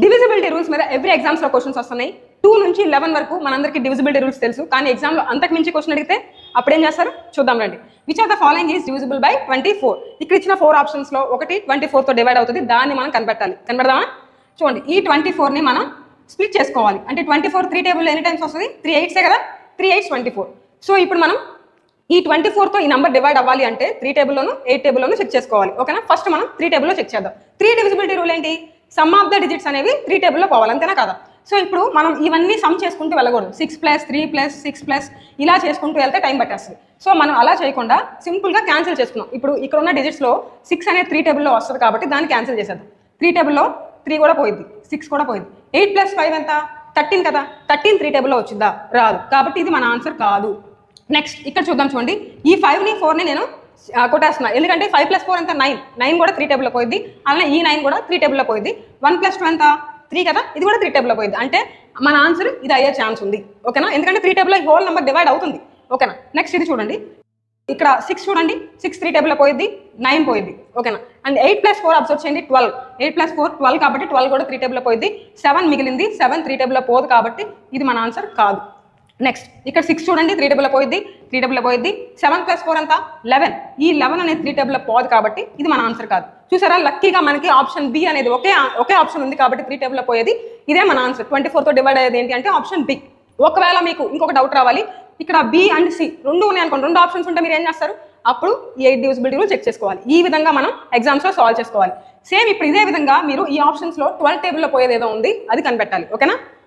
Divisibility rules మీద every exams లో questions వస్తున్నాయి. 2 నుంచి 11 వరకు మనందరికి డివిజిబిలిటీ రూల్స్ తెలుసు. కానీ ఎగ్జామ్ లో అంతకు మించి క్వశ్చన్ అడిగితే అప్పుడు ఏం చేస్తారు చూద్దాం రండి. Which of the following is divisible by 24? ఇక్కడ ఇచ్చిన 4 ఆప్షన్స్ లో ఒకటి 24 తో డివైడ్ అవుతుంది. దాన్ని మనం కనిపెట్టాలి. కనబెడదామా? చూడండి, ఈ 24 ని మనం స్ప్లిట్ చేసుకోవాలి. అంటే 24 3 టేబుల్ ఎన్ని టైమ్స్ వస్తుంది? 3 8s కదా, 3 8s 24. సో ఇప్పుడు మనం ఈ 24 తో ఈ నెంబర్ డివైడ్ అవ్వాలి అంటే 3 టేబుల్లోను 8 టేబుల్లోను చెక్ చేసుకోవాలి. ఓకేనా? ఫస్ట్ మనం 3 టేబుల్లో చెక్ చేద్దాం. 3 డివిజిబిలిటీ రూల్ ఏంటి? సమ్ ఆఫ్ ద డిజిట్స్ అనేవి 3 టేబుల్లో పోవాలి, అంతేనా కదా? సో ఇప్పుడు మనం ఇవన్నీ సమ్ చేసుకుంటూ వెళ్ళకూడదు. 6 + 3 + 6 ఇలా చేసుకుంటూ వెళ్తే టైం పట్టేస్తుంది. సో మనం అలా చేయకుండా సింపుల్గా క్యాన్సిల్ చేసుకున్నాం. ఇప్పుడు ఇక్కడ ఉన్న డిజిట్స్లో 6 అనేది 3 టేబుల్లో వస్తుంది కాబట్టి దాన్ని క్యాన్సిల్ చేసేద్దాం. 3 టేబుల్లో 3 కూడా పోయింది, 6 కూడా పోయింది. 8 + 5 ఎంత? 13 కదా. 13 3 టేబుల్లో వచ్చిందా? రాదు. కాబట్టి ఇది మన ఆన్సర్ కాదు. నెక్స్ట్ ఇక్కడ చూద్దాం. చూడండి, ఈ 5ని 4ని నేను కొట్టేస్తున్నా. ఎందుకంటే 5 + 4 ఎంత? 9. 9 కూడా 3 టేబుల్లో పోయింది. అలానే ఈ 9 కూడా 3 టేబుల్లో పోయింది. 1 + 2 ఎంత? 3 కదా. ఇది కూడా 3 టేబుల్లో పోయింది. అంటే మన ఆన్సర్ ఇది అయ్యే ఛాన్స్ ఉంది. ఓకేనా? ఎందుకంటే 3 టేబుల్లో ఈ హోల్ నెంబర్ డివైడ్ అవుతుంది. ఓకేనా? నెక్స్ట్ ఇది చూడండి, ఇక్కడ 6 చూడండి, 6 3 టేబుల్లో పోయింది, 9 పోయింది. ఓకేనా? అండ్ 8 + 4 అబ్జర్వ్ చేయండి, 12. 8 + 4 12 కాబట్టి 12 కూడా 3 టేబుల్లో పోయింది. 7 మిగిలింది, 7 3 టేబుల్లో పోదు కాబట్టి ఇది మన ఆన్సర్ కాదు. నెక్స్ట్ ఇక్కడ 6 చూడండి, 3 టేబుల్లో పోయింది, 3 టేబుల్లో పోయింది. 7 + 4 ఎంత? 11. ఈ 11 అనేది 3 టేబుల్లో పోదు కాబట్టి ఇది మన ఆన్సర్ కాదు. చూసారా, లక్కీగా మనకి ఆప్షన్ బి అనేది ఒకే ఆప్షన్ ఉంది కాబట్టి 3 టేబుల్లో పోయేది ఇదే మన ఆన్సర్. 24 తో డివైడ్ అయ్యేది ఏంటి అంటే ఆప్షన్ బి. ఒకవేళ మీకు ఇంకొక డౌట్ రావాలి, ఇక్కడ బి అండ్ సి రెండు ఉన్నాయి అనుకోండి, 2 ఆప్షన్స్ ఉంటే మీరు ఏం చేస్తారు? అప్పుడు 8 డివిజిబిలిటీ రూల్ చెక్ చేసుకోవాలి. ఈ విధంగా మనం ఎగ్జామ్స్లో సాల్వ్ చేసుకోవాలి. సేమ్ ఇప్పుడు ఇదే విధంగా మీరు ఈ ఆప్షన్స్లో 12 టేబుల్లో పోయేది ఏదో ఉంది, అది కనిపెట్టాలి. ఓకేనా?